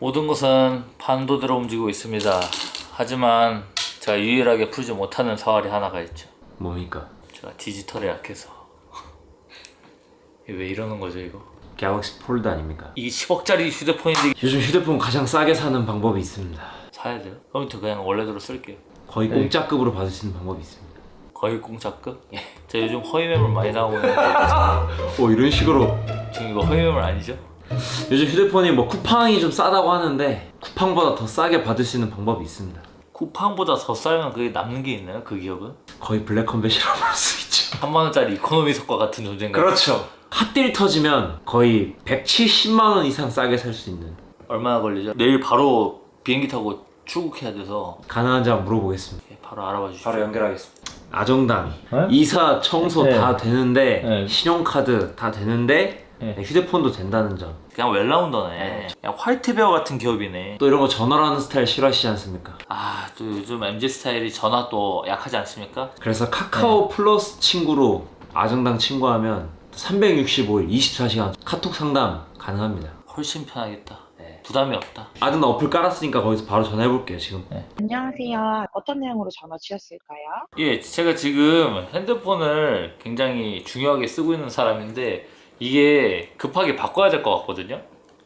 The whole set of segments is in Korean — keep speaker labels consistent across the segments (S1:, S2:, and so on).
S1: 모든 것은 판도대로 움직이고 있습니다. 하지만 제가 유일하게 풀지 못하는 사활이 하나가 있죠.
S2: 뭡니까?
S1: 제가 디지털에 약해서. 왜 이러는 거죠 이거?
S2: 갤럭시 폴드 아닙니까?
S1: 이게 10억짜리 휴대폰인데
S2: 요즘 휴대폰 가장 싸게 사는 방법이 있습니다.
S1: 사야 돼요? 컴퓨터 그냥 원래대로 쓸게요.
S2: 거의 공짜급으로 받을 수 있는 방법이 있습니다.
S1: 거의 공짜급? 예. 제가 요즘 허위매물 많이 나오고 있는데
S2: 이런 식으로
S1: 지금 이거 허위매물 아니죠?
S2: 요즘 휴대폰이 뭐 쿠팡이 좀 싸다고 하는데 쿠팡보다 더 싸게 받을 수 있는 방법이 있습니다.
S1: 쿠팡보다 더 싸면 그게 남는 게 있나요? 그 기업은?
S2: 거의 블랙컴뱃이라고 볼 수 있죠.
S1: 3만원짜리 이코노미 속과 같은 존재인가?
S2: 그렇죠. 핫딜 터지면 거의 170만원 이상 싸게 살 수 있는.
S1: 얼마나 걸리죠? 내일 바로 비행기 타고 출국해야 돼서
S2: 가능한지 한번 물어보겠습니다.
S1: 예, 바로 알아봐 주시죠.
S2: 바로 연결하겠습니다. 아정당
S1: 네?
S2: 이사 청소
S1: 네.
S2: 다 되는데
S1: 네.
S2: 신용카드 다 되는데
S1: 네.
S2: 휴대폰도 된다는 점.
S1: 그냥 웰라운더네. 그냥 화이트베어 같은 기업이네.
S2: 또 이런 거 전화로 하는 스타일 싫어하시지 않습니까?
S1: 아, 또 요즘 MZ 스타일이 전화 또 약하지 않습니까?
S2: 그래서 카카오 플러스 친구로 아정당 친구하면 365일 24시간 카톡 상담 가능합니다.
S1: 훨씬 편하겠다. 네. 부담이 없다.
S2: 아정당 어플 깔았으니까 거기서 바로 전화해볼게요 지금.
S3: 안녕하세요. 어떤 내용으로 전화 주셨을까요?
S1: 예, 제가 지금 핸드폰을 굉장히 중요하게 쓰고 있는 사람인데 이게 급하게 바꿔야 될 것 같거든요.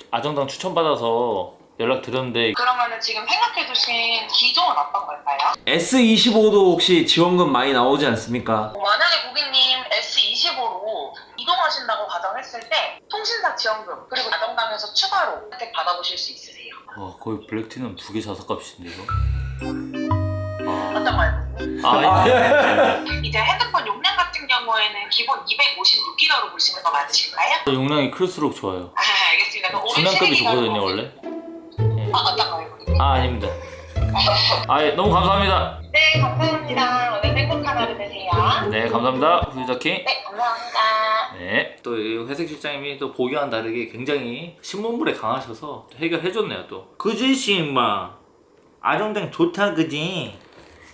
S1: 아정당 추천받아서 연락 드렸는데
S3: 그러면은 지금 생각해두신 기종은 어떤 걸까요?
S2: S25도 혹시 지원금 많이 나오지 않습니까?
S3: 만약에 고객님 S25로 이동하신다고 가정했을 때 통신사 지원금 그리고 아정당에서 추가로 혜택 받아보실 수 있으세요.
S1: 거의 블랙티는 2개 자석값인데 이거?
S3: 어떤 거요? 이제 핸드폰 용량 같은 경우에는 기본 256기가로 보시는 거 맞으실까요?
S1: 용량이 클수록 좋아요.
S3: 알겠습니다. 그럼
S1: 중량급이 좋거든요 원래.
S3: 어떤 거요? 고객님?
S1: 아닙니다. 너무 감사합니다.
S3: 네, 감사합니다. 오늘 행복한 하루 되세요.
S1: 네, 감사합니다. 후유자키.
S3: 네, 감사합니다.
S1: 네, 또 이 회색 실장님이 또 보기와는 다르게 굉장히 신문물에 강하셔서 또 해결해줬네요 또. 그지 씨마 아정당 좋다 그지?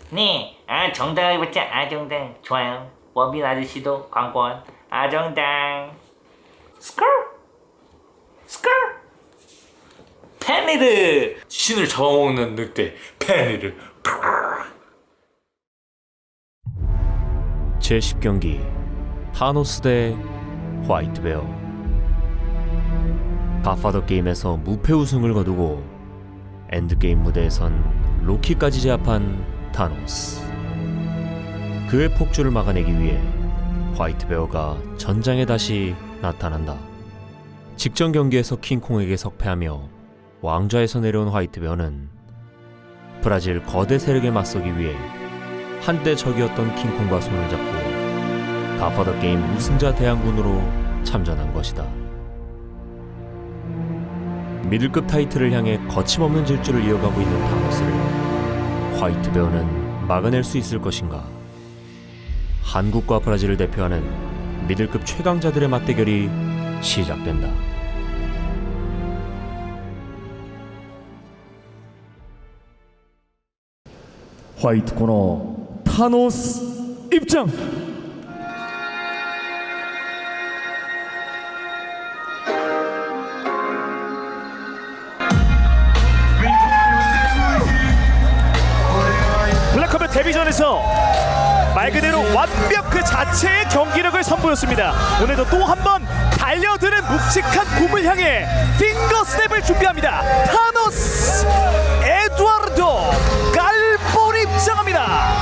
S1: 네, 정당 해봤자 아정당 좋아요. 원빈 아저씨도 광고한 아정당 스컬 스컬 페니르 신을 잡아먹는 늑대 페니르.
S4: 제10경기 타노스 대 화이트베어. 갓파더 게임에서 무패 우승을 거두고 엔드게임 무대에선 로키까지 제압한 타노스. 그의 폭주를 막아내기 위해 화이트베어가 전장에 다시 나타난다. 직전 경기에서 킹콩에게 석패하며 왕좌에서 내려온 화이트베어는 브라질 거대 세력에 맞서기 위해 한때 적이었던 킹콩과 손을 잡고 갓파더 게임 우승자 대항군으로 참전한 것이다. 미들급 타이틀을 향해 거침없는 질주를 이어가고 있는 타노스를 화이트베어는 막아낼 수 있을 것인가? 한국과 브라질을 대표하는 미들급 최강자들의 맞대결이 시작된다.
S5: 화이트 코너 타노스 입장. 블랙컴뱃 데뷔전에서 말 그대로 완벽 그 자체의 경기력을 선보였습니다. 오늘도 또 한 번 달려드는 묵직한 곰을 향해 핑거 스냅을 준비합니다. 타노스 에두아르도 깔볼 입장합니다.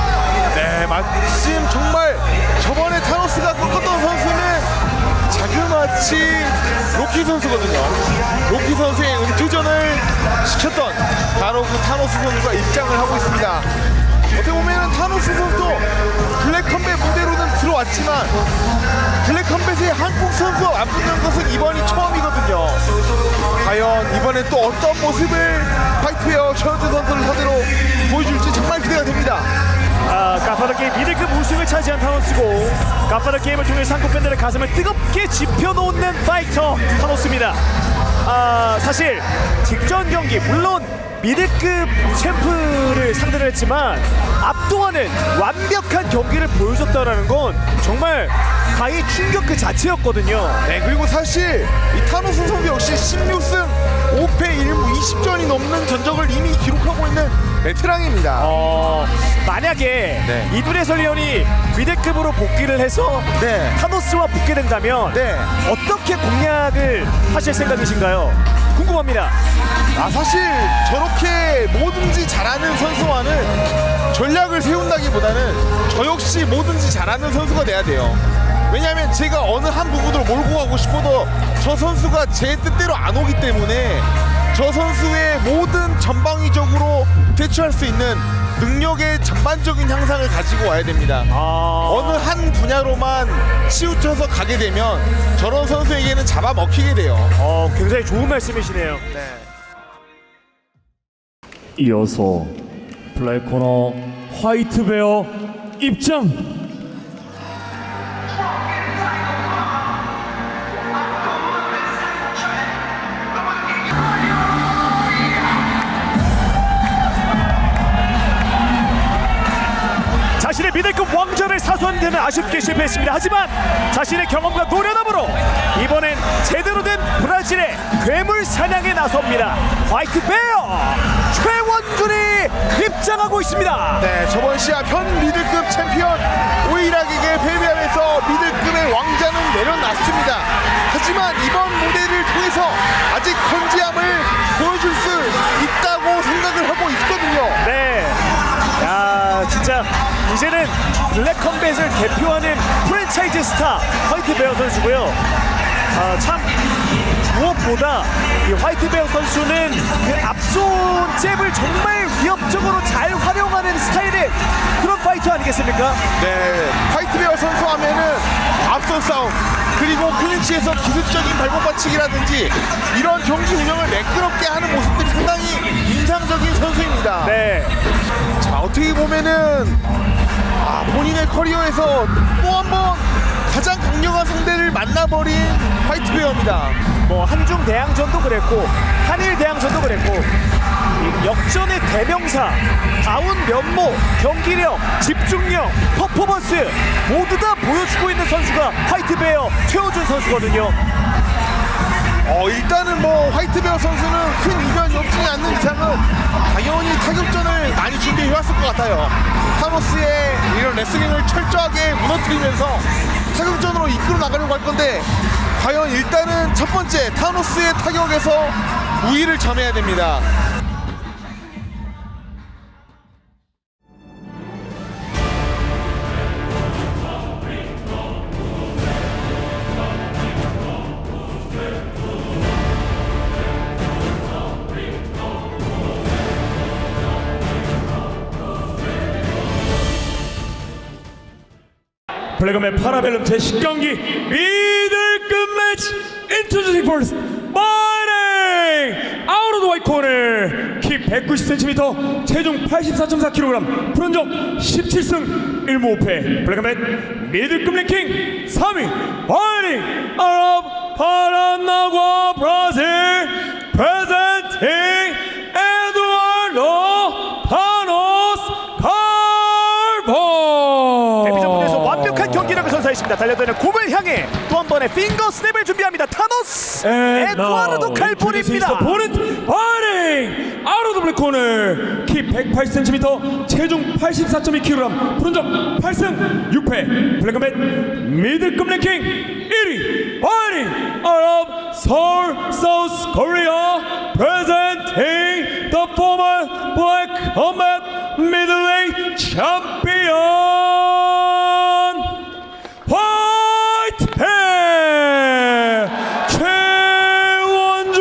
S6: 네, 마침 정말 저번에 타노스가 꺾었던 선수는 자그마치 로키 선수거든요. 로키 선수의 은퇴전을 시켰던 바로 그 타노스 선수가 입장을 하고 있습니다. 어떻게 보면 타노스 선수도 블랙컴뱃 무대로는 들어왔지만 블랙컴뱃의 한국 선수와 맞붙는 것은 이번이 처음이거든요. 과연 이번엔 또 어떤 모습을 화이트웨어 최현준 선수를 상대로 보여줄지 정말 기대가 됩니다.
S5: 갓파더 게임 미들급 우승을 차지한 타노스고 갓파더 게임을 통해 한국 팬들의 가슴을 뜨겁게 지펴놓는 파이터 타노스입니다. 사실 직전 경기 물론 미들급 챔프를 상대로 했지만 압도하는 완벽한 경기를 보여줬다라는 건 정말 가히 충격 그 자체였거든요.
S6: 네, 그리고 사실 이 타노스 선수 역시 16승 5패 1무 20전이 넘는 전적을 이미 기록하고 있는 베테랑입니다.
S5: 만약에
S6: 네.
S5: 이두리 해설위원이 미드급으로 복귀를 해서
S6: 네.
S5: 타노스와 붙게 된다면
S6: 네.
S5: 어떻게 공략을 하실 생각이신가요? 궁금합니다.
S6: 사실 저렇게 뭐든지 잘하는 선수와는 전략을 세운다기보다는 저 역시 뭐든지 잘하는 선수가 돼야 돼요. 왜냐하면 제가 어느 한 부분으로 몰고 가고 싶어도 저 선수가 제 뜻대로 안 오기 때문에 저 선수의 모든 전방위적으로 대처할 수 있는 능력의 전반적인 향상을 가지고 와야 됩니다. 어느 한 분야로만 치우쳐서 가게 되면 저런 선수에게는 잡아먹히게 돼요.
S5: 굉장히 좋은 말씀이시네요.
S7: 이어서 블랙 코너 화이트 베어 입장.
S5: 자신의 미들급 왕좌를 사수하는 데는 아쉽게 실패했습니다. 하지만 자신의 경험과 노련함으로 이번엔 제대로 된 브라질의 괴물 사냥에 나섭니다. 화이트 베어 최원준이 입장하고 있습니다.
S6: 네, 저번 시합 현 미들급 챔피언 오이락에게 패배하면서 미들급의 왕자는 내려놨습니다. 하지만 이번 무대를 통해서 아직 건지함을 보여줄 수 있다고 생각을 하고 있거든요.
S5: 네, 야 진짜 이제는 블랙 컴뱃을 대표하는 프랜차이즈 스타 화이트 베어 선수고요. 참 무엇보다 이 화이트 베어 선수는 그 앞손 잽을 정말 위협적으로 잘 활용하는 스타일의 그런 파이터 아니겠습니까?
S6: 네, 화이트베어 선수 하면은 앞선 싸움 그리고 클린치에서 기술적인 발목 받치기라든지 이런 경기 운영을 매끄럽게 하는 모습들이 상당히 인상적인 선수입니다.
S5: 네.
S6: 자, 어떻게 보면은 본인의 커리어에서 또 한 번 가장 강력한 상대를 만나버린 화이트베어입니다.
S5: 뭐 한중 대항전도 그랬고 한일 대항전도 그랬고 이 역전의 대명사 다운 면모, 경기력, 집중력, 퍼포먼스 모두 다 보여주고 있는 선수가 화이트베어 최호준 선수거든요.
S6: 일단은 뭐 화이트베어 선수는 큰 이변이 없지 않는 이상은 당연히 타격전을 많이 준비해왔을 것 같아요. 타노스의 이런 레슬링을 철저하게 무너뜨리면서 타격전으로 이끌어 나가려고 할 건데 과연 일단은 첫 번째 타노스의 타격에서 우위를 점해야 됩니다.
S7: 블랙컴의 파라벨룸 제10경기 미들급 매치 인트로듀싱 퍼스트 파이팅! 아웃 오브 더 화이트 코너 키 190cm 체중 84.4kg 프론정 17승 1무 5패 블랙컴의 미들급 랭킹 3위 파이팅! 아웃 오브 파라나과 브라질 프레젠팅 에두아르도 타노스 칼보
S5: 데뷔전 무대에서 완벽한 경기력을 선사했습니다. 달려드는 곰을 향해 또 한 번의 핑거 스냅을 준비합니다. 타노스 에두아르도 칼본입니다.
S7: 보는 파이팅! 아웃 오브 블랙 코너 키 180cm 체중 84.2kg 프론정 8승 6패 블랙컴뱃 미들급 랭킹 1위 파이팅! 아웃 오브 서울 사우스 코리아 presenting the former black combat middleweight champion 화이트 베어 최원준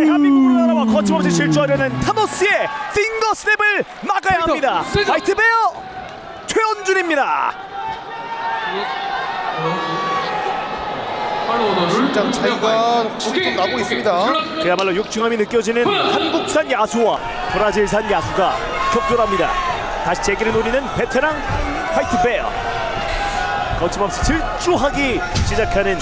S5: 대한민국으로 날아와 거침없이 질주하려는 타노스의 핑거 스냅을 막아야 합니다. 화이트 베어 최원준입니다.
S6: 실장 차이가 확실히 좀 나고 있습니다.
S5: 그야말로 육중함이 느껴지는 한국산 야수와 브라질산 야수가 격돌합니다. 다시 재기를 노리는 베테랑 화이트 베어. 거침없이 질주하기 시작하는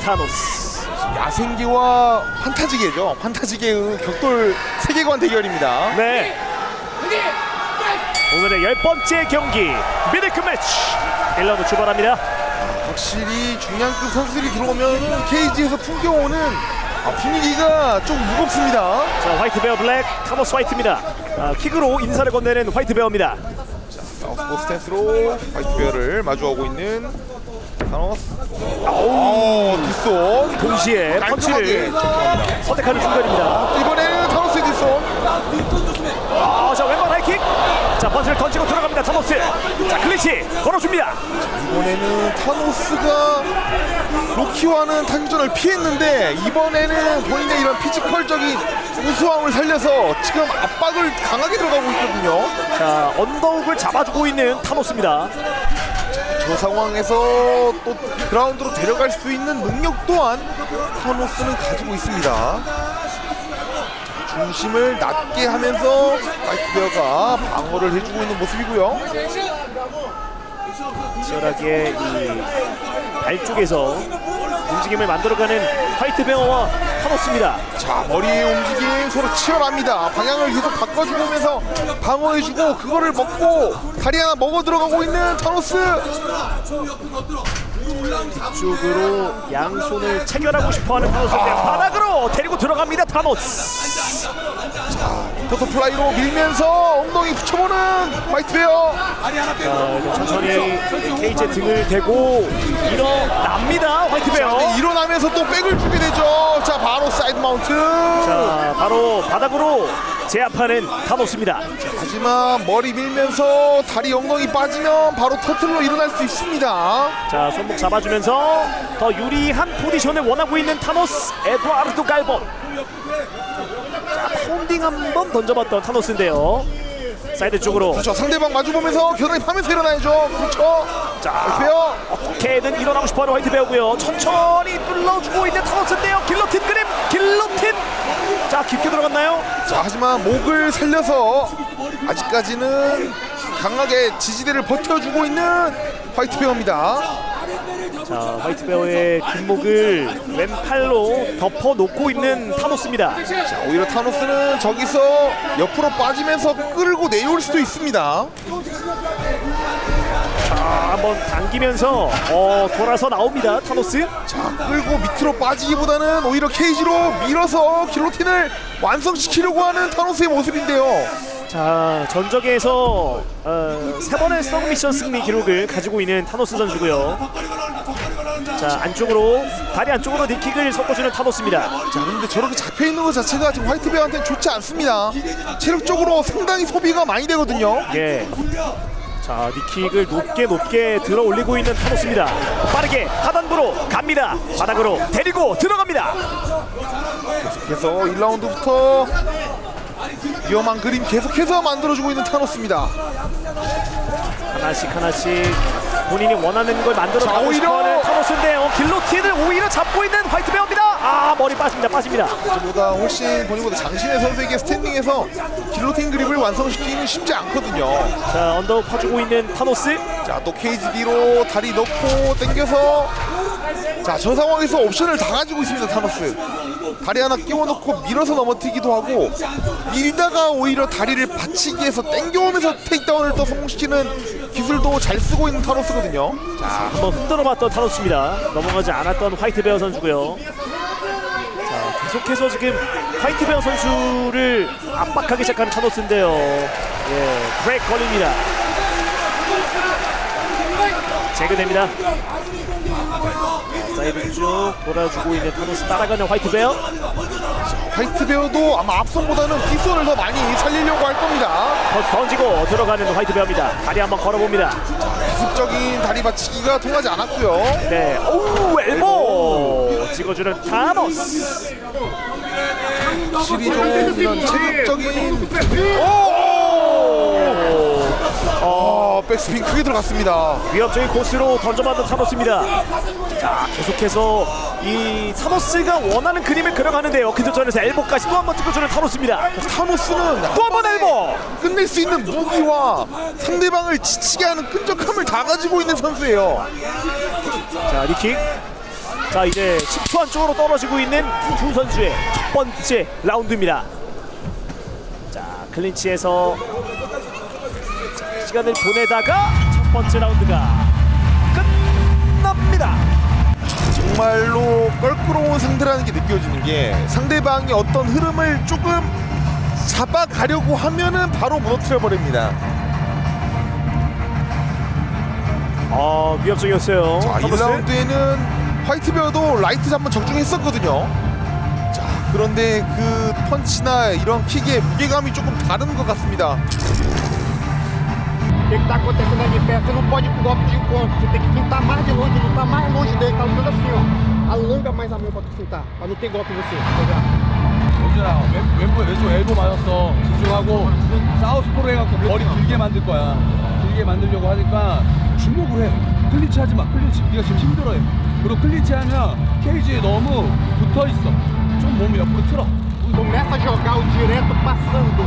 S5: 타노스.
S6: 야생계와 판타지계죠. 판타지계의 격돌 세계관 대결입니다.
S5: 네. 오늘의 10번째 경기 미들급 매치 1라운드 출발합니다.
S6: 확실히 중량급 선수들이 들어오면 케이지에서 풍겨오는 분위기가 좀 무겁습니다.
S5: 자, 화이트베어 블랙 타노스 화이트입니다. 킥으로 인사를 건네는 화이트베어입니다.
S6: 사우스포 스탠스로 화이트베어를 마주하고 있는 타노스. 뒷손
S5: 동시에 펀치를 선택하는 순간입니다.
S6: 이번에는 타노스의 뒷손.
S5: 자, 왼발 하이킥. 자, 펀치를 던지고 들어갑니다. 타노스. 자, 클린치 걸어줍니다.
S6: 이번에는 타노스가 로키와는 타격전을 피했는데 이번에는 본인의 이런 피지컬적인 우수함을 살려서 지금 압박을 강하게 들어가고 있거든요.
S5: 자, 언더훅을 잡아주고 있는 타노스입니다.
S6: 저 상황에서 또 그라운드로 데려갈 수 있는 능력 또한 타노스는 가지고 있습니다. 중심을 낮게 하면서 화이트베어가 방어를 해주고 있는 모습이고요.
S5: 치열하게 이 발 쪽에서 움직임을 만들어가는 화이트베어와 타노스입니다.
S6: 자, 머리의 움직임 서로 치열합니다. 방향을 계속 바꿔주면서 방어해주고 그거를 먹고 다리 하나 먹어 들어가고 있는 타노스.
S5: 쪽으로 양손을 체결하고 싶어하는 타노스인데 바닥으로 데리고 들어갑니다. 타노스.
S6: 버터플라이로 밀면서 엉덩이 붙여보는 화이트베어.
S5: 자, 천천히 케이지에 등을 대고 일어납니다. 화이트베어.
S6: 네, 일어나면서 또 백을 주게 되죠. 자, 바로 사이드 마운트.
S5: 자, 바로 바닥으로 제압하는 타노스입니다.
S6: 하지만 머리 밀면서 다리 엉덩이 빠지면 바로 터틀로 일어날 수 있습니다.
S5: 자, 손목 잡아주면서 더 유리한 포지션을 원하고 있는 타노스 에드와르도 갈본. 자, 파운딩 한번 던져봤던 타노스인데요. 사이드 쪽으로.
S6: 그렇죠. 상대방 마주보면서 겨드랑이 파면서 일어나야죠. 그렇죠.
S5: 자,
S6: 화이트베어.
S5: 어떻게든 일어나고 싶어하는 화이트베어고요. 천천히 눌러주고 있는 타노스인데요. 길로틴 그림, 길로틴. 자, 깊게 들어갔나요?
S6: 자, 하지만 목을 살려서 아직까지는 강하게 지지대를 버텨주고 있는 화이트베어입니다.
S5: 자, 화이트베어의 뒷목을 왼팔로 덮어놓고 있는 타노스입니다.
S6: 자, 오히려 타노스는 저기서 옆으로 빠지면서 끌고 내려올 수도 있습니다.
S5: 자, 한번 당기면서 돌아서 나옵니다. 타노스.
S6: 자, 끌고 밑으로 빠지기보다는 오히려 케이지로 밀어서 길로틴을 완성시키려고 하는 타노스의 모습인데요.
S5: 자, 전적에서 3번의 서브미션 승리 기록을 가지고 있는 타노스 선수고요. 자, 안쪽으로 다리 안쪽으로 니킥을 섞어주는 타노스입니다.
S6: 자, 근데 저렇게 잡혀있는 것 자체가 지금 화이트베어한테는 좋지 않습니다. 체력적으로 상당히 소비가 많이 되거든요.
S5: 예. 자, 니킥을 높게 들어 올리고 있는 타노스입니다. 빠르게 하단부로 갑니다. 바닥으로 데리고 들어갑니다.
S6: 그래서 1라운드부터 위험한 그림 계속해서 만들어주고 있는 타노스입니다.
S5: 하나씩 본인이 원하는 걸 만들어
S6: 자,
S5: 가고
S6: 오히려!
S5: 싶어하는 타노스인데요. 길로틴을 오히려 잡고 있는 화이트베어입니다. 아, 머리 빠집니다.
S6: 보다 훨씬 본인보다 장신의 선수에게 스탠딩에서 길로틴 그립을 완성시키기는 쉽지 않거든요.
S5: 자, 언더우 파주고 있는 타노스.
S6: 자, 또 케이지 뒤로 다리 넣고 당겨서, 자, 저 상황에서 옵션을 다 가지고 있습니다. 타노스 다리 하나 끼워놓고 밀어서 넘어뜨기도 하고, 밀다가 오히려 다리를 받치기 해서 당겨오면서 테이크다운을 또 성공시키는 기술도 잘 쓰고 있는 타노스거든요.
S5: 자, 한번 흔들어봤던 타노스입니다. 넘어가지 않았던 화이트베어 선수고요. 자, 계속해서 지금 화이트베어 선수를 압박하기 시작하는 타노스인데요. 예, 브레이크 걸립니다. 제거됩니다. 사이드 쭉 돌아주고 있는 타노스 따라가는 화이트베어.
S6: 화이트베어도 아마 앞선보다는 뒷손을 더 많이 살리려고 할 겁니다.
S5: 던지고 들어가는 화이트베어입니다. 다리 한번 걸어봅니다.
S6: 기술적인 다리 받치기가 통하지 않았고요.
S5: 네, 오, 엘보 찍어주는 타노스.
S6: 확실히 좀 이런 체력적인 백스핀 크게 들어갔습니다.
S5: 위협적인 코스로 던져받는 타노스입니다. 자, 계속해서 이 타노스가 원하는 그림을 그려가는데요. 그 전에서 엘보까지 또 한 번 찍어주는 타노스입니다.
S6: 타노스는
S5: 또 한 번 엘보.
S6: 끝낼 수 있는 무기와 상대방을 지치게 하는 끈적함을 다 가지고 있는 선수예요.
S5: 자, 니킥. 자, 이제 10초 안쪽으로 떨어지고 있는 두 선수의 첫 번째 라운드입니다. 자, 클린치에서 시간을 보내다가 첫 번째 라운드가 끝납니다.
S6: 정말로 껄끄러운 상대라는 게 느껴지는 게 상대방이 어떤 흐름을 조금 잡아가려고 하면은 바로 무너뜨려 버립니다.
S5: 위협적이었어요.
S6: 자,
S5: 타노스.
S6: 1라운드에는 화이트베어도 라이트 한번 적중했었거든요. 자, 그런데 그 펀치나 이런 킥의 무게감이 조금 다른 것 같습니다.
S8: O que está acontecendo aí de perto? Você não pode ir pro golpe de encontro. Você tem que fintar mais de longe, lutar mais longe dele. Tá lutando assim, ó. Alonga mais a mão pra tu fintar, pra não ter golpe em você.
S9: 얘들아 왼쪽 엘보 맞았어. 집중하고 사우스포로 해갖고 머리 길게 만들 거야. 길게 만들려고 하니까 주목을 해. 클린치 하지 마. 클린치 네가 지금 힘들어해. 그리고 클린치 하면 케이지에 너무 붙어있어. 좀 몸을 옆으로 틀어.
S8: Começa a jogar o direto passando.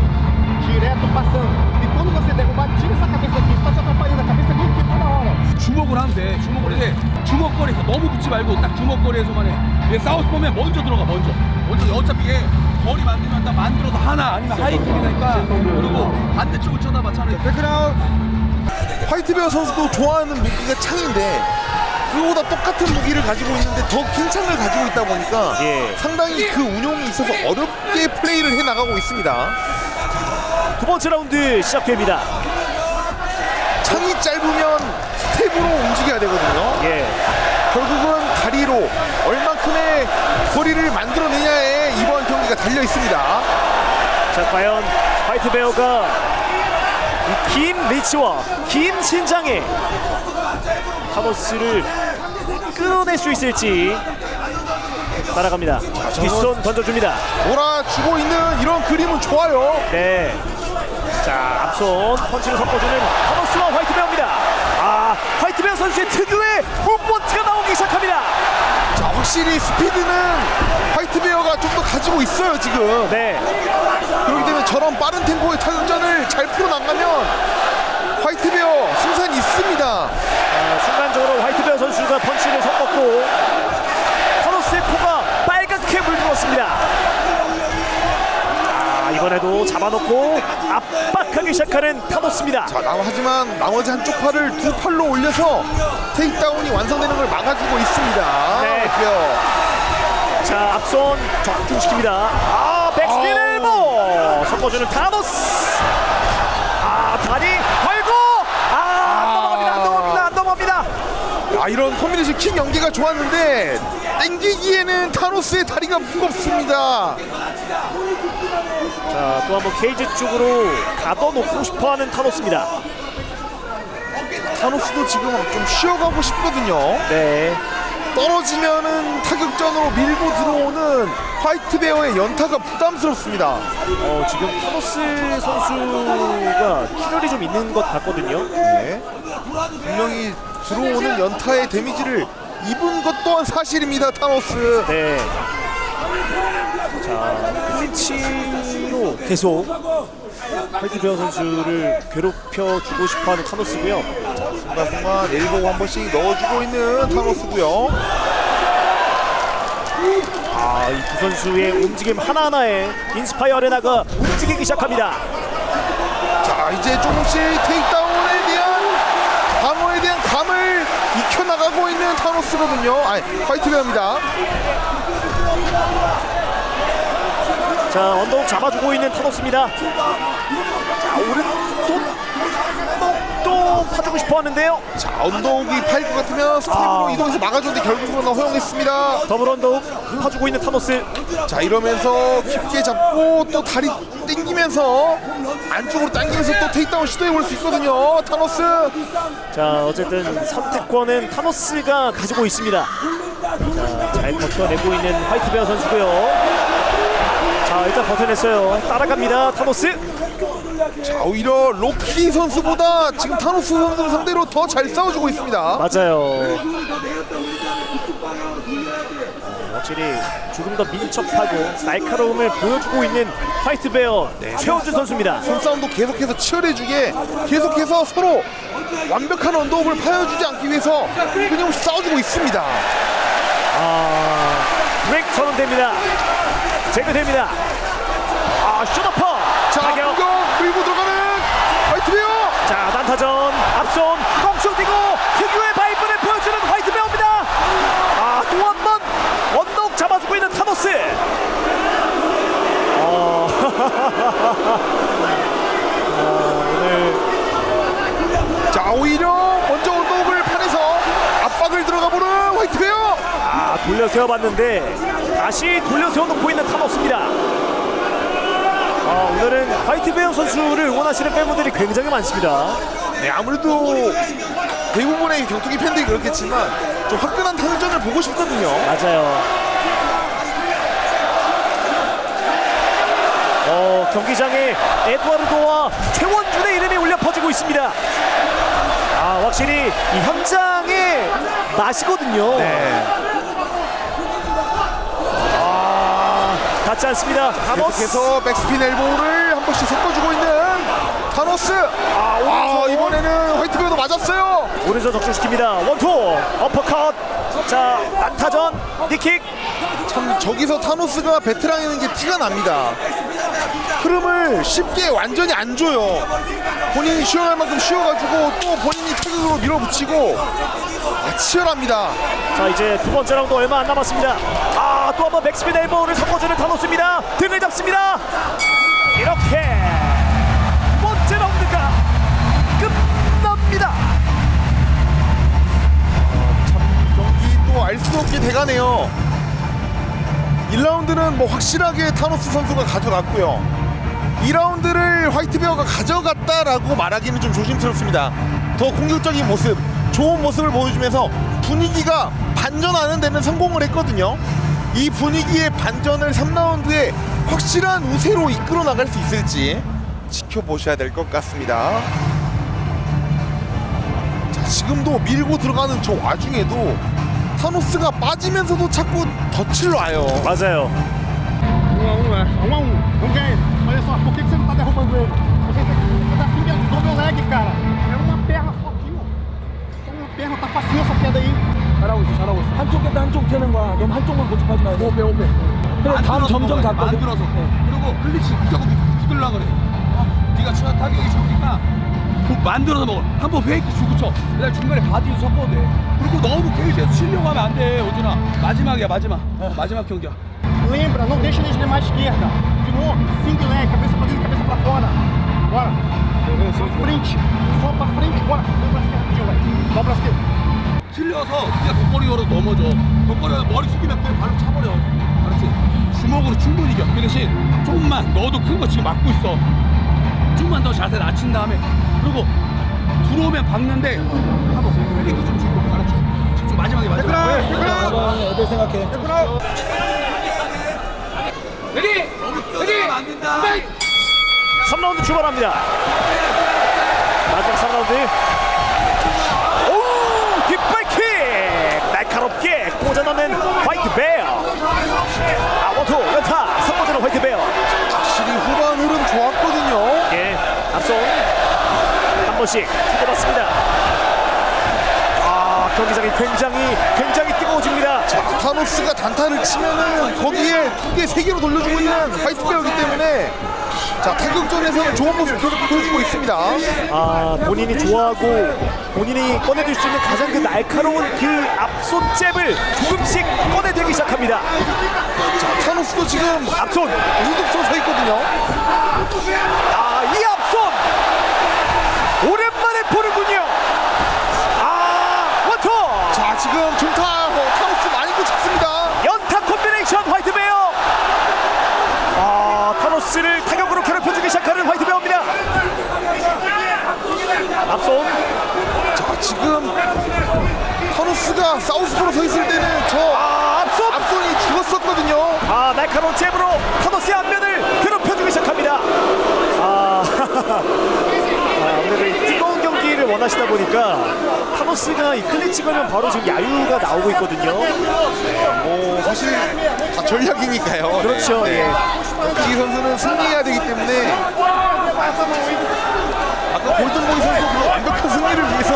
S8: Direto passando. E quando você derrubar, tira essa cabeça aqui. Você tá te atrapalhando a cabeça aqui toda hora.
S9: 주먹을 하면 돼. 주먹을 해. 주먹거리에서 너무 붙지 말고 딱 주먹거리에서만 해. 얘 사우스포면 먼저 들어가. 먼저 어차피 얘 거리 만들면 딱 만들어서 하나 아니면 하이킥이니까. 그리고 반대쪽을 쳐다봐. 차라리
S6: 백그라운드 화이트베어 선수도 좋아하는 무기가 창인데 그거보다 똑같은 무기를 가지고 있는데 더 긴 창을 가지고 있다 보니까
S5: 예.
S6: 상당히 그 운용이 있어서 어렵게 플레이를 해나가고 있습니다.
S5: 두 번째 라운드 시작됩니다.
S6: 창이 짧으면 스텝으로 움직여야 되거든요.
S5: 예.
S6: 결국은 다리로 얼만큼의 거리를 만들어내냐에 이번 경기가 달려 있습니다.
S5: 자, 과연 화이트베어가 이 긴 리치와 긴 신장에 타노스를 끌어낼 수 있을지. 따라갑니다. 뒷손 던져줍니다.
S6: 몰아주고 있는 이런 그림은 좋아요.
S5: 네. 자, 앞손 펀치를 섞어주는 타노스와 화이트베어입니다. 화이트베어 선수의 특유의 무브먼트가 나오기 시작합니다.
S6: 자, 확실히 스피드는 화이트베어가 좀 더 가지고 있어요 지금.
S5: 네.
S6: 그렇기 때문에 저런 빠른 템포의 타격전을 잘 풀어나가면 화이트베어 승산이 있습니다.
S5: 순간적으로 화이트베어 선수가 펀치를 섞었고 타노스의 코가 빨갛게 물들었습니다. 이번에도 잡아놓고 압박하기 시작하는 타노스입니다.
S6: 자, 하지만 나머지 한쪽 팔을 두 팔로 올려서 테이크다운이 완성되는 걸 막아주고 있습니다.
S5: 네.
S6: 화이트베어.
S5: 자, 앞손 적중시킵니다. 백스핀 엘보 섞어주는 타노스. 다리 걸고 안 넘어갑니다.
S6: 이런 콤비네이션 킥 연계가 좋았는데 땡기기에는 타노스의 다리가 무겁습니다.
S5: 자, 또 한번 케이지 쪽으로 가둬놓고 싶어하는 타노스입니다.
S6: 타노스도 지금 좀 쉬어가고 싶거든요.
S5: 네.
S6: 떨어지면은 타격전으로 밀고 들어오는 화이트베어의 연타가 부담스럽습니다.
S5: 지금 타노스 선수가 출혈이 좀 있는 것 같거든요.
S6: 네. 분명히 들어오는 연타의 데미지를 입은 것 또한 사실입니다. 타노스.
S5: 네. 자, 클린치로 계속 화이트베어 선수를 괴롭혀주고 싶어하는 타노스고요.
S6: 순간순간 엘보우 한 번씩 넣어주고 있는 타노스고요.
S5: 이 두 선수의 움직임 하나하나에 인스파이어 아레나가 움직이기 시작합니다.
S6: 자, 이제 조금씩 테이크다운에 대한 방어에 대한 감을 익혀나가고 있는 타노스거든요. 화이트베어입니다.
S5: 자, 언더훅 잡아주고 있는 타노스입니다. 자, 오른손 또 파주고 싶어 하는데요.
S6: 자, 언더훅이 파일 것 같으면 스텝으로 이동해서 막아줬는데 결국은 허용했습니다.
S5: 더블 언더훅 파주고 있는 타노스.
S6: 자, 이러면서 깊게 잡고 또 다리 당기면서 안쪽으로 당기면서 또 테이크다운 시도해볼 수 있거든요. 타노스.
S5: 자, 어쨌든 선택권은 타노스가 가지고 있습니다. 자, 잘 버텨내고 있는 화이트베어 선수고요. 자, 일단 버텨냈어요. 따라갑니다, 타노스.
S6: 자, 오히려 로키 선수보다 지금 타노스 선수를 상대로 더 잘 싸워주고 있습니다.
S5: 맞아요. 확실히 조금 더 민첩하고 날카로움을 보여주고 있는 화이트베어 최원준 선수입니다.
S6: 손싸움도 계속해서 치열해지게 계속해서 서로 완벽한 언더업을 파여주지 않기 위해서 끊임없이 싸워주고 있습니다.
S5: 브레이크 선언됩니다. 제거됩니다. 슛어퍼.
S6: 자,
S5: 타격.
S6: 공격 밀고 들어가는 화이트베어.
S5: 자, 단타전 앞손 꽁쇼 뛰고 특유의 바이브를 보여주는 화이트베어입니다. 또 한 타노스. 오늘
S6: 자, 오히려 먼저 언덕을 파내서 압박을 들어가 보는 화이트베어.
S5: 돌려 세워봤는데 다시 돌려 세워놓고 있는 타노스입니다. 오늘은 화이트베어 선수를 응원하시는 팬분들이 굉장히 많습니다.
S6: 네, 아무래도 대부분의 격투기 팬들이 그렇겠지만 좀 화끈한 타격전을 보고 싶거든요.
S5: 맞아요. 경기장에 에드와르도와 최원준의 이름이 울려 퍼지고 있습니다. 확실히 이 현장의 맛이거든요.
S6: 네.
S5: 닿지 않습니다. 타노스.
S6: 계속해서 백스핀 엘보를 한 번씩 섞어주고 있는 타노스. 이번에는 화이트베어도 맞았어요.
S5: 오른손 적중시킵니다. 원투 어퍼컷. 자, 난타전 니킥.
S6: 참 저기서 타노스가 베테랑이라는 게 티가 납니다. 흐름을 쉽게 완전히 안 줘요. 본인이 쉬어갈 만큼 쉬어가지고 또 본인이 타격으로 밀어붙이고 치열합니다.
S5: 자, 이제 두 번째 라운드 얼마 안 남았습니다. 또 한번 백스핀 엘보를 섞어주는 타노스입니다. 등을 잡습니다. 이렇게 두 번째 라운드가 끝납니다.
S6: 참 경기 또 알 수 없게 돼가네요. 1라운드는 뭐 확실하게 타노스 선수가 가져갔고요. 2라운드를 화이트베어가 가져갔다라고 말하기는 좀 조심스럽습니다. 더 공격적인 모습, 좋은 모습을 보여주면서 분위기가 반전하는 데는 성공을 했거든요. 이 분위기의 반전을 3라운드에 확실한 우세로 이끌어 나갈 수 있을지 지켜보셔야 될 것 같습니다. 자, 지금도 밀고 들어가는 저 와중에도 타노스가 빠지면서도 자꾸 덫을 놔요.
S5: 맞아요.
S8: 1 a 1. Ok, olha só, por que você não tá derrubando ele? A gente tá assim, double leg, cara. É uma perna só aqui, ó. Só uma perna, tá facinho essa queda aí.
S9: 잘하고 있어, 잘하고 있어. 한쪽 깼다 한쪽 펴는 거야. 너무 한쪽만 고집하지 말고. 오페. 그래, 다음 점점 갔거든. 안 들어서. 그리고 클리치 무조건 붙들라 그래. 네가 추가 타격이 좋으니까 만들어서 먹어. 한번 페이크 주고 쳐. 그다음에 중간에 바디도 섞어도 돼. 그리고 너무 케이지에서 치려고 하면 안 돼, 오준아. 마지막이야, 마지막. 마지막 경기야.
S8: Lembra, não deixa ele remar à esquerda. De novo, single leg, cabeça pra dentro, cabeça pra fora. Bora. Pra frente, só pra frente, bora. Vamos pra esquerda, vai. Vamos pra esquerda.
S9: 찔려서 그냥 돗거리로 넘어져. 돗거리로 머리 숙이면 그냥 발로 차버려. 알았지? 주먹으로 충분히 이겨. 그 대신 조금만, 너도 큰 거 지금 막고 있어. 조금만 더 자세 낮춘 다음에, 그리고 들어오면 박는데 한번 페이크 좀 주고. 알았지? 집중. 마지막에 애들 생각해. 레디! 안 된다.
S5: 3라운드 출발합니다. 마지막 3라운드. 오! 뒷발킥! 날카롭게 꽂아넣는 화이트베어. 원투 연타 섞어주는 화이트베어.
S6: 확실히 후반 흐름 좋았거든요.
S5: 예, 앞손 한 번씩 주고받습니다. 경기장이 굉장히 뜨거워집니다.
S6: 자, 타노스가 단타를 치면은 거기에 2개, 3개로 돌려주고 있는 화이트베어이기 때문에 자, 타격전에서는 좋은 모습 계속 보여주고 있습니다.
S5: 본인이 좋아하고 본인이 꺼내들 수 있는 가장 그 날카로운 그 앞손 잽을 조금씩 꺼내들기 시작합니다.
S6: 자, 타노스도 지금
S5: 앞손
S6: 우두둑 서 있거든요.
S5: 이 앞손 오랜만에 보는군요. 원투.
S6: 자, 지금 중타 타노스 많이 꽂혔습니다.
S5: 연타 콤비네이션 화이트베어. 타노스를 타격으로 괴롭혀주기 시작하는 화이트베어입니다. 앞손.
S6: 자, 지금 타노스가 사우스포로 서 있을 때는 앞손이 죽었었거든요.
S5: 날카로운 잽으로 타노스의 앞면을 괴롭혀주기 시작합니다. 오늘 뜨거운 경기를 원하시다 보니까 타노스가 이 클리치 걸면 바로 지금 야유가 나오고 있거든요.
S6: 뭐 사실 다 전략이니까요.
S5: 그렇죠.
S6: 네. 이 선수는 승리해야 되기 때문에 아까 골든보이 선수도 완벽한 승리를 위해서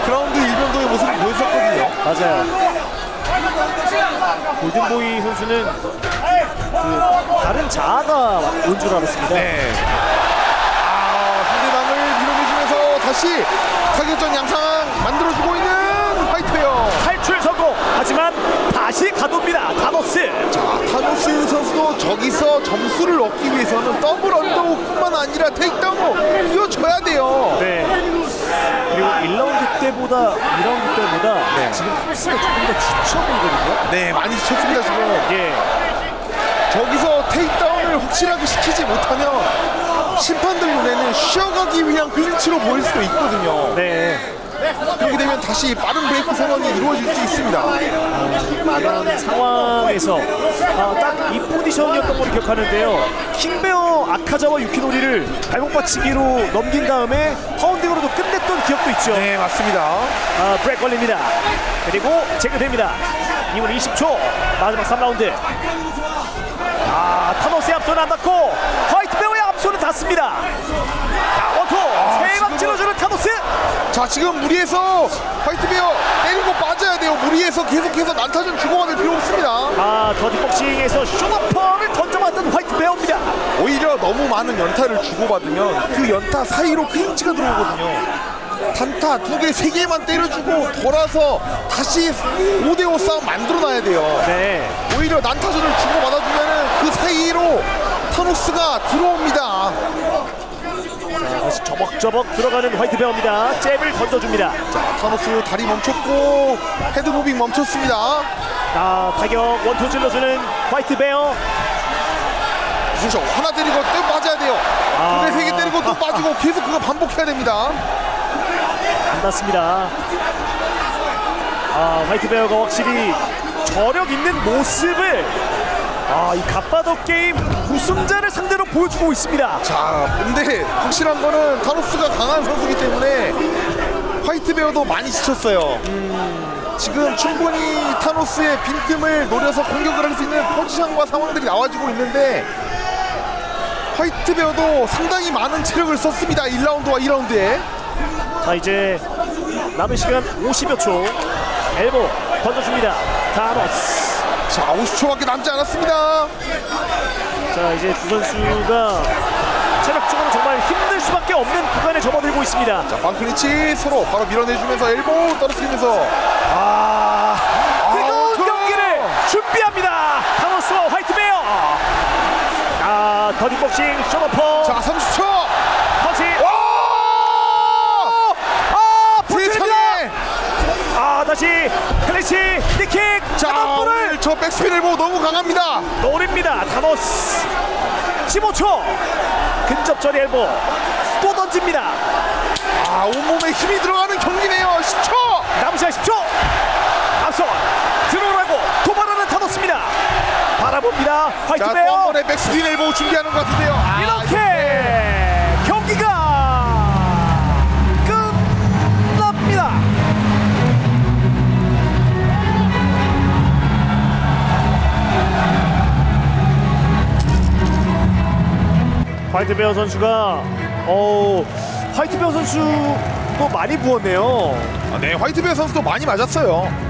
S6: 그라운드 일변도의 모습을 보였었거든요.
S5: 맞아요. 골든보이 선수는 그 다른 자아가 온 줄 알았습니다.
S6: 네. 상대방을 밀어내주면서 다시 타격전 양상 만들어주고 있는 화이트 화이트베어.
S5: 탈출 성공. 하지만 다시 가둡니다. 타노스.
S6: 자, 타노스 선수도 저기서 점수를 얻기 위해서는 더블 언더우뿐만 아니라 테이크다운으로 이어줘야 돼요.
S5: 네. 그리고 1라운드 때보다
S6: 네.
S5: 지금 타노스가 조금 더 지쳐 보이거든요.
S6: 네, 많이 지쳤습니다 지금.
S5: 예.
S6: 저기서 테이크다운을 확실하게 시키지 못하면 심판들 눈에는 쉬어가기 위한 클린치로 보일 수도 있거든요.
S5: 네.
S6: 그렇게 되면 다시 빠른 브레이크 선언이 이루어질 수 있습니다.
S5: 이런 상황에서 딱 이 포지션이었던 걸로 기억하는데요. 킹베어 아카자와 유키노리를 발목 받치기로 넘긴 다음에 파운딩으로도 끝냈던 기억도 있죠.
S6: 네, 맞습니다.
S5: 브레이크 걸립니다. 그리고 제거됩니다. 2분 20초 마지막 3라운드. 타노스의 앞손은 안 닿고 화이트베어의 앞손은 닿습니다. 원투 세방 찔러주는 타노스.
S6: 자, 지금 무리해서 화이트베어 때리고 빠져야 돼요. 무리해서 계속해서 난타전 주고받을 필요 없습니다.
S5: 더디복싱에서 쇼너퍼를 던져봤던 화이트베어입니다.
S6: 오히려 너무 많은 연타를 주고받으면 그 연타 사이로 클린치가 들어오거든요. 단타 2개, 3개만 때려주고 돌아서 다시 5대5 싸움 만들어놔야 돼요.
S5: 네.
S6: 오히려 난타전을 주고받아주면 그 사이로 타노스가 들어옵니다.
S5: 다시 저벅저벅 들어가는 화이트베어입니다. 잽을 던져줍니다.
S6: 자, 타노스 다리 멈췄고 헤드 무빙 멈췄습니다.
S5: 타격 원투 찔러주는 화이트베어.
S6: 그렇죠. 하나 때리고 또 빠져야 돼요. 2개, 3개 때리고 또 빠지고 계속 그거 반복해야 됩니다.
S5: 안 닿습니다. 화이트베어가 확실히 저력 있는 모습을 이 갓바더 게임 우승자를 상대로 보여주고 있습니다.
S6: 자, 근데 확실한 거는 타노스가 강한 선수이기 때문에 화이트베어도 많이 지쳤어요. 지금 충분히 타노스의 빈틈을 노려서 공격을 할 수 있는 포지션과 상황들이 나와주고 있는데 화이트베어도 상당히 많은 체력을 썼습니다. 1라운드와 2라운드에.
S5: 자, 이제 남은 시간 50여 초. 엘보 던져줍니다. 타노스.
S6: 자, 50초밖에 남지 않았습니다.
S5: 자, 이제 두 선수가 체력적으로 정말 힘들 수밖에 없는 구간에 접어들고 있습니다.
S6: 자, 방클리치 서로 바로 밀어내주면서 엘보 떨어뜨리면서
S5: 뜨거운 경기를 준비합니다. 타노스와 화이트베어. 더디복싱 쇼너퍼.
S6: 자, 30초.
S5: 터치.
S6: 세상에.
S5: 다시 클래치 니킥.
S6: 자, 오늘 저 백스핀 엘보 너무 강합니다.
S5: 노립니다. 타노스. 15초. 근접전 엘보 또 던집니다.
S6: 온몸에 힘이 들어가는 경기네요. 10초.
S5: 남은 시간 10초. 앞서 들어오라고 도발하는 타노스입니다. 바라봅니다.
S6: 자, 또
S5: 화이트베어.
S6: 한 번의 백스핀 엘보 준비하는 것 같은데요.
S5: 이렇게 경기가 끝납니다. 화이트베어 선수가 화이트베어 선수도 많이 부었네요.
S6: 네, 화이트베어 선수도 많이 맞았어요.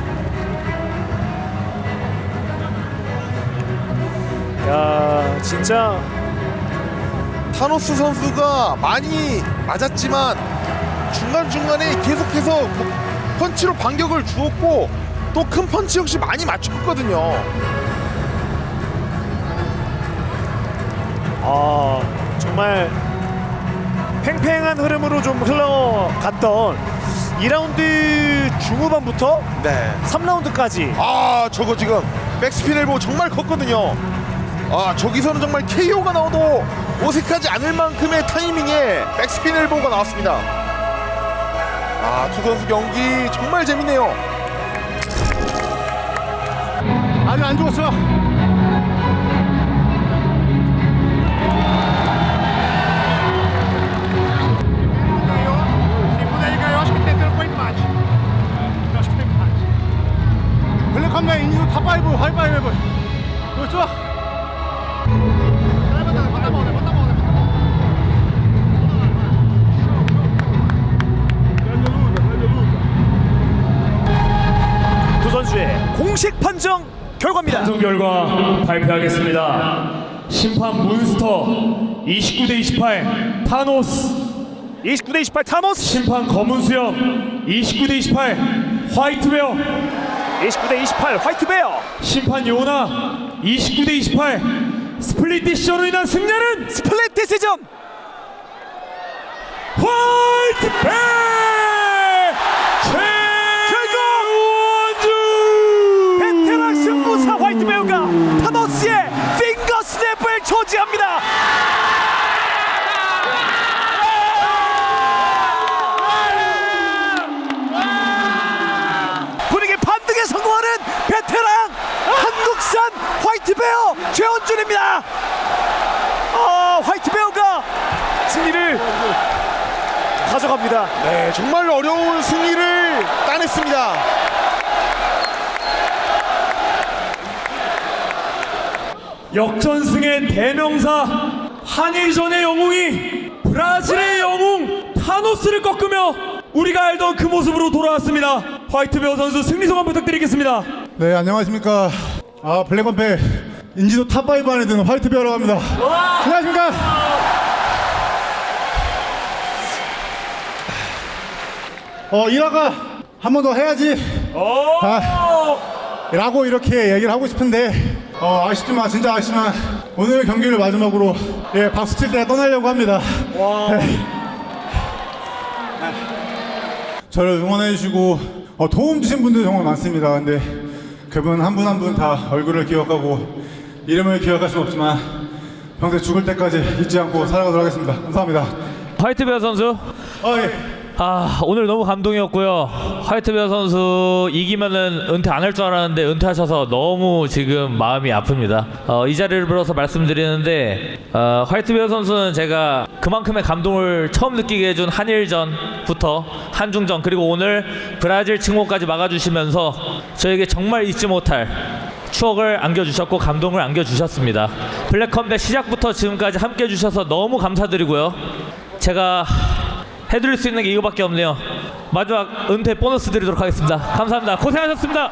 S5: 야, 진짜
S6: 타노스 선수가 많이 맞았지만 중간중간에 계속해서 펀치로 반격을 주었고 또 큰 펀치 역시 많이 맞췄거든요.
S5: 정말 팽팽한 흐름으로 좀 흘러갔던 2라운드 중후반부터
S6: 네.
S5: 3라운드까지
S6: 저거 지금 백스핀 엘보 정말 컸거든요. 저기서는 정말 KO가 나와도 어색하지 않을 만큼의 타이밍에 백스핀 엘보가 나왔습니다. 두 선수 경기 정말 재밌네요.
S8: 아직 안 죽었어. Eu acho que terceiro foi empate. Eu acho que foi empate. 블랙함과 인류 탑5 하이파이브. 그렇죠?
S5: 두 선수의 공식 판정 결과입니다.
S7: 판정 결과 발표하겠습니다. 심판 몬스터 29대28 타노스,
S5: 29대28 타노스.
S7: 심판 검은 수염 29대28 화이트베어.
S5: 29대 28 화이트베어.
S7: 심판 요나 29대 28. 스플릿 디시전으로 인한 승리는
S5: 스플릿 디시전.
S7: 화이트베어 최원주.
S5: 베테랑 승부사 화이트베어가 타노스의 핑거 스냅을 저지합니다. 분위기 반등에 성공하는 베테랑 한국산 화이트베어 최원준입니다. 화이트베어가 승리를 가져갑니다.
S6: 네, 정말 어려운 승리를 따냈습니다.
S7: 역전승의 대명사 한일전의 영웅이 브라질의 영웅 타노스를 꺾으며 우리가 알던 그 모습으로 돌아왔습니다. 화이트베어 선수 승리 소감 부탁드리겠습니다.
S8: 네, 안녕하십니까. 블랙컴패 인지도 탑5 안에 드는 화이트베어라고 합니다. 안녕하십니까. 일화가 한 번 더 해야지 라고 이렇게 얘기를 하고 싶은데 아쉽지만 진짜 아쉽지만 오늘 경기를 마지막으로 박수 칠 때 떠나려고 합니다. 저를 응원해 주시고 도움 주신 분들 정말 많습니다. 근데 그분 한 분 한 분 다 얼굴을 기억하고 이름을 기억할 수는 없지만 평생 죽을 때까지 잊지 않고 살아가도록 하겠습니다. 감사합니다.
S10: 화이트베어 선수
S8: 예.
S10: 오늘 너무 감동이었고요. 화이트베어 선수 이기면은 은퇴 안 할 줄 알았는데 은퇴하셔서 너무 지금 마음이 아픕니다. 이 자리를 빌어서 말씀드리는데 화이트베어 선수는 제가 그만큼의 감동을 처음 느끼게 해준 한일전부터 한중전 그리고 오늘 브라질 칭호까지 막아주시면서 저에게 정말 잊지 못할 추억을 안겨주셨고 감동을 안겨주셨습니다. 블랙컴뱃 시작부터 지금까지 함께 해주셔서 너무 감사드리고요. 제가 해드릴 수 있는 게 이거밖에 없네요. 마지막 은퇴 보너스 드리도록 하겠습니다. 감사합니다. 고생하셨습니다.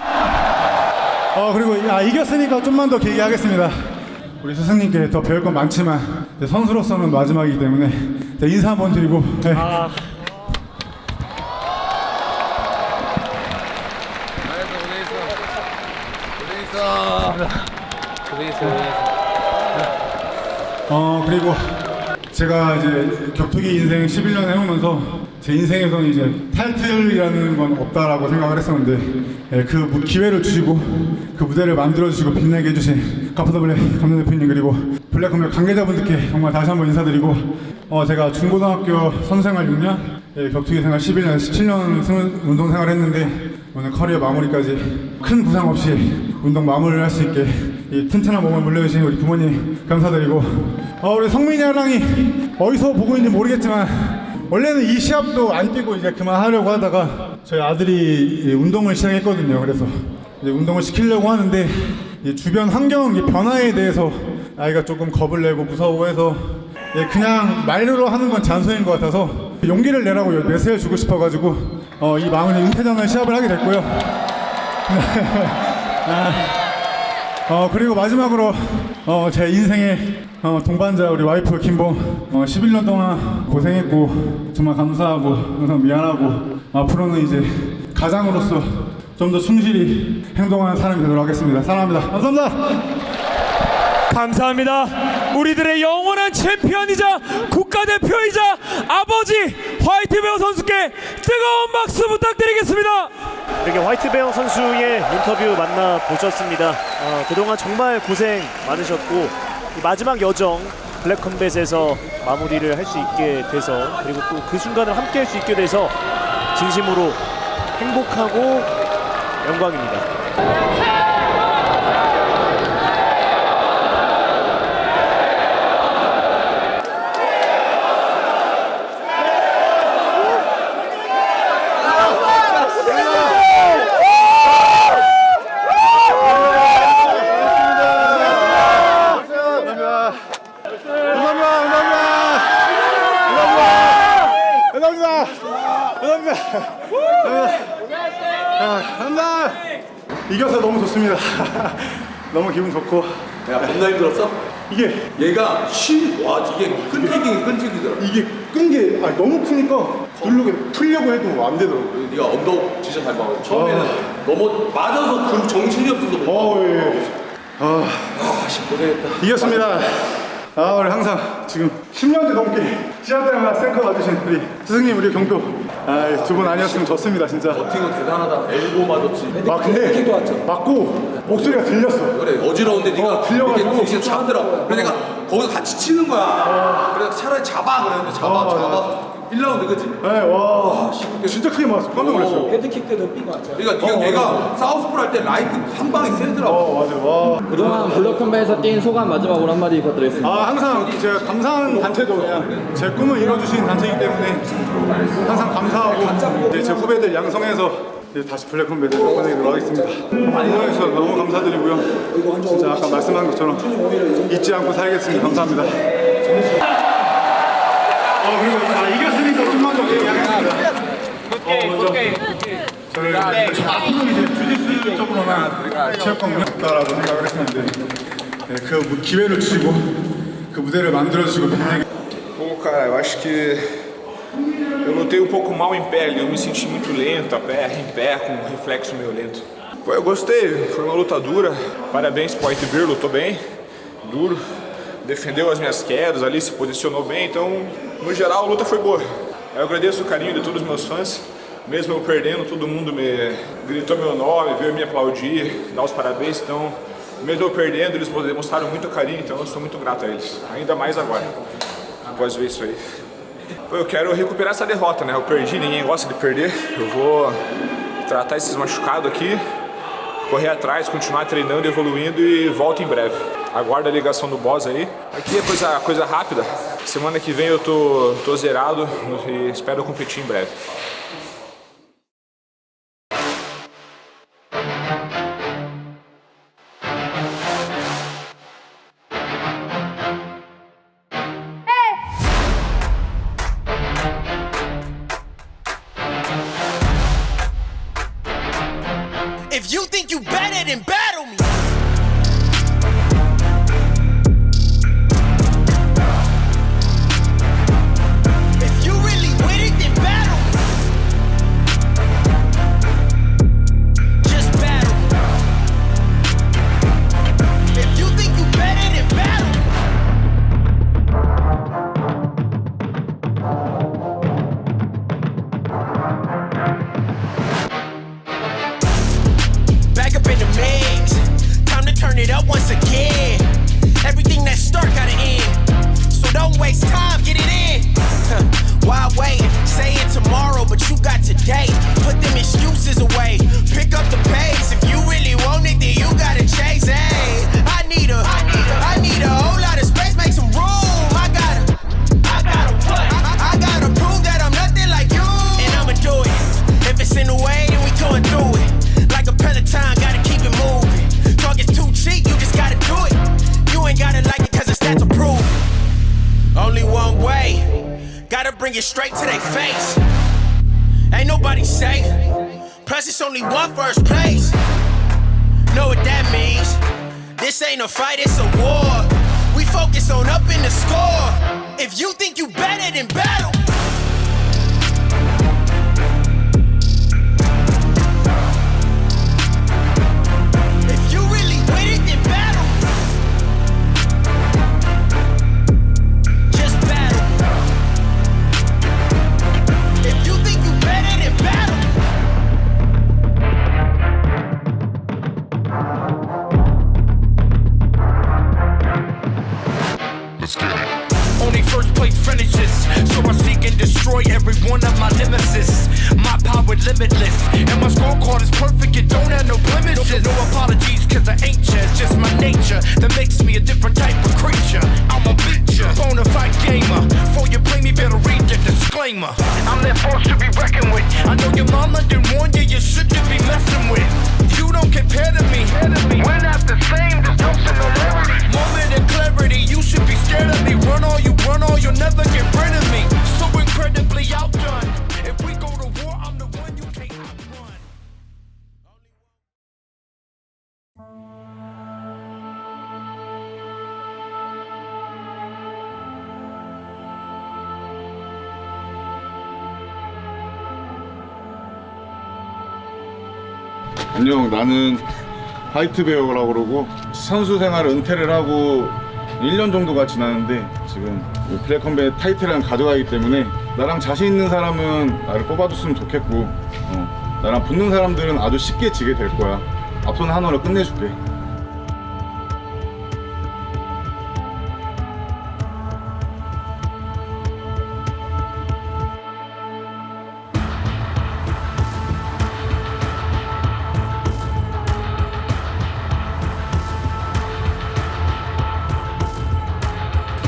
S8: 그리고 이겼으니까 좀만 더 길게 하겠습니다. 우리 스승님께 더 배울 건 많지만 선수로서는 마지막이기 때문에 인사 한번 드리고 그리고 제가 이제 격투기 인생 11년 해오면서 제 인생에서는 이제 타이틀이라는 건 없다라고 생각을 했었는데 그 기회를 주시고 그 무대를 만들어주시고 빛나게 해주신 카프더블랙 감독 대표님 그리고 블랙컴뱃 관계자분들께 정말 다시 한번 인사드리고 제가 중고등학교 선수생활 6년 격투기 생활 11년, 17년 운동생활 했는데 오늘 커리어 마무리까지 큰 부상 없이 운동 마무리를 할 수 있게 이 튼튼한 몸을 물려주신 우리 부모님 감사드리고 우리 성민이 하랑이 어디서 보고 있는지 모르겠지만 원래는 이 시합도 안 뛰고 이제 그만하려고 하다가 저희 아들이 운동을 시작했거든요. 그래서 이제 운동을 시키려고 하는데 주변 환경 변화에 대해서 아이가 조금 겁을 내고 무서워해서 그냥 말로 하는 건 잔소리인 것 같아서 용기를 내라고 메시지를 주고 싶어가지고 이 마흔의 은퇴전을 시합을 하게 됐고요. 그리고 마지막으로 제 인생의 동반자 우리 와이프 김봉 11년 동안 고생했고 정말 감사하고 항상 미안하고 앞으로는 이제 가장으로서 좀 더 충실히 행동하는 사람이 되도록 하겠습니다. 사랑합니다. 감사합니다.
S7: 감사합니다. 우리들의 영원한 챔피언이자 국가대표이자 아버지 화이트베어 선수께 뜨거운 박수 부탁드리겠습니다.
S5: 이렇게 화이트베어 선수의 인터뷰 만나보셨습니다. 그동안 정말 고생 많으셨고 마지막 여정 블랙컴뱃에서 마무리를 할 수 있게 돼서 그리고 또 그 순간을 함께 할 수 있게 돼서 진심으로 행복하고 영광입니다.
S8: 이겨서 너무 좋습니다. 너무 기분 좋고.
S9: 야, 겁나 힘들었어?
S8: 이게
S9: 얘가 와 이게 끈질기더라.
S8: 이게 끈 게 너무 크니까 풀려고 해도 안 되더라고요.
S9: 네가 언덕 진짜 잘 막아. 처음에는 맞아서 그 정신이 없어서
S8: 예.
S9: 고생했다.
S8: 이겼습니다. 우리 항상 지금 10년째 넘게 시합 때마다 생커 와주신 우리 스승님, 우리 경표. 두 분 아니었으면 졌습니다, 진짜.
S9: 버틴 거 대단하다. 엘보 맞았지.
S8: 근데 맞고 목소리가 들렸어.
S9: 그래 어지러운데 네가
S8: 들려가지고
S9: 이렇게 진짜 잡더라고. 그래 내가 거기서 같이 치는 거야. 그래서 차라리 잡아 그랬는데 잡아 1라운드 그치?
S8: 네, 와, 진짜 크게 맞았어. 깜짝 놀랐어요.
S9: 헤드킥 때도 삔 거 같아. 그러니까 얘가 사우스포 할 때 라이트 한 방이 세더라고.
S8: 맞아. 와.
S11: 그동안 블랙컴뱃에서 뛴 소감 마지막으로 한마디 부탁드리겠습니다.
S8: 항상 제가 감사한 단체도 그냥 제 꿈을 이뤄주신 단체이기 때문에 항상 감사하고 이제 제 후배들 양성해서 이제 다시 블랙컴뱃을 보내도록 하겠습니다. 응원해주셔서 너무 감사드리고요. 진짜 아까 말씀한 것처럼 잊지 않고 살겠습니다. 감사합니다. 그리고 이겼으니까 좀만 더 얘기하겠습니다. 저는 앞으로 이제 주짓수 쪽으로만 체육관을 했다라고 생각을 했었는데 그 기회를 주시고 그 무대를 만들어주시고
S12: Pô, cara, eu acho que eu lutei um pouco mal em pé ali, eu me senti muito lento, em pé, com um reflexo meio lento. Pô, eu gostei, foi uma luta dura, parabéns pro White Bear, lutou bem, duro, defendeu as minhas quedas ali, se posicionou bem, então, no geral, a luta foi boa. Eu agradeço o carinho de todos os meus fãs, mesmo eu perdendo, todo mundo me gritou meu nome, veio me aplaudir, dar os parabéns, então, mesmo eu perdendo, eles demonstraram muito carinho, então eu sou muito grato a eles, ainda mais agora, após ver isso aí. Eu quero recuperar essa derrota, né? Eu perdi, ninguém gosta de perder. Eu vou tratar esses machucados aqui, correr atrás, continuar treinando, evoluindo e volto em breve. Aguardo a ligação do boss aí. Aqui é coisa rápida. Semana que vem eu tô zerado e espero competir em breve.
S13: If you think you better, then battle me. If you really with it, then battle me. Just battle me. If you think you better, then battle me. Back up in the mix, time to turn it up once again. Everything that start gotta end, so don't waste time, get it in. Why wait, saying tomorrow, but you got today. Put them excuses away, pick up the pace. If you really want it, then you gotta chase. Hey, I need a whole lot of space, make some room. I gotta prove that I'm nothing like you, and I'ma do it. If it's in the way, then we going through it. Like a Peloton, gotta keep it moving. Talk is too cheap, you just gotta do it. You ain't gotta like it cause the stats will prove it. Only one way, gotta bring it straight to their face. Ain't nobody safe, plus it's only one first place. Know what that means? This ain't a fight, it's a war. We focus on up in the score. If you think you better, then battle. If you really with it, then battle. Just battle. If you think you better, then battle. Only first place finishes, so I seek and destroy every one of my nemesis. My power limitless, and my scorecard is perfect, it don't have no blemishes. No apologies, cause I ain't just my nature that makes me a different type of creature. I'm a bitcher, bonafide gamer. Before you play me, better read the disclaimer. I'm that force to be reckoned with. I know your mama didn't warn you, you shouldn't be messing with. You don't compare to me. We're not the same, just no similarity. Moment of clarity, you should be scared of me. Run all, you'll never get rid of me. So incredibly outdone. If we go to war, I'm the one you can't outrun.
S8: 안녕, 나는 화이트 베어라고 그러고 선수 생활 은퇴를 하고 1년 정도가 지났는데 지금 블랙컴뱃 타이틀을 가져가기 때문에 나랑 자신 있는 사람은 나를 뽑아줬으면 좋겠고 나랑 붙는 사람들은 아주 쉽게 지게 될 거야. 앞선 한화로 끝내줄게.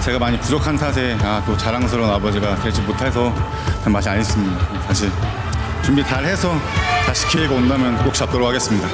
S8: 제가 많이 부족한 탓에 또 자랑스러운 아버지가 되지 못해서 맛이 안 있습니다. 다시 준비 잘 해서 다시 기회가 온다면 꼭 잡도록 하겠습니다.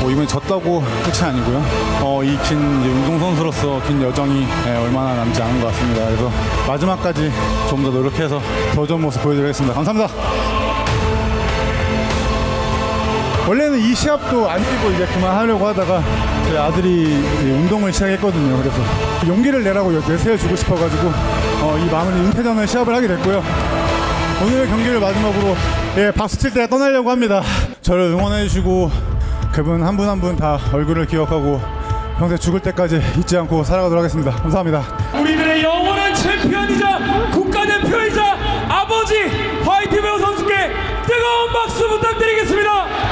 S8: 이번에 졌다고 끝이 아니고요. 이 긴 운동선수로서 긴 여정이 얼마나 남지 않은 것 같습니다. 그래서 마지막까지 좀 더 노력해서 더 좋은 모습 보여드리겠습니다. 감사합니다. 원래는 이 시합도 안 뛰고 이제 그만하려고 하다가 저희 아들이 운동을 시작했거든요. 그래서 용기를 내라고 내세워주고 싶어가지고 이 마무리 은퇴전을 시합을 하게 됐고요. 오늘 경기를 마지막으로 박수 칠 때 떠나려고 합니다. 저를 응원해주시고 그분 한 분 한 분 다 얼굴을 기억하고 평생 죽을 때까지 잊지 않고 살아가도록 하겠습니다. 감사합니다.
S7: 우리들의 영원한 챔피언이자 국가대표이자 아버지 화이트 베어 선수께 뜨거운 박수 부탁드리겠습니다.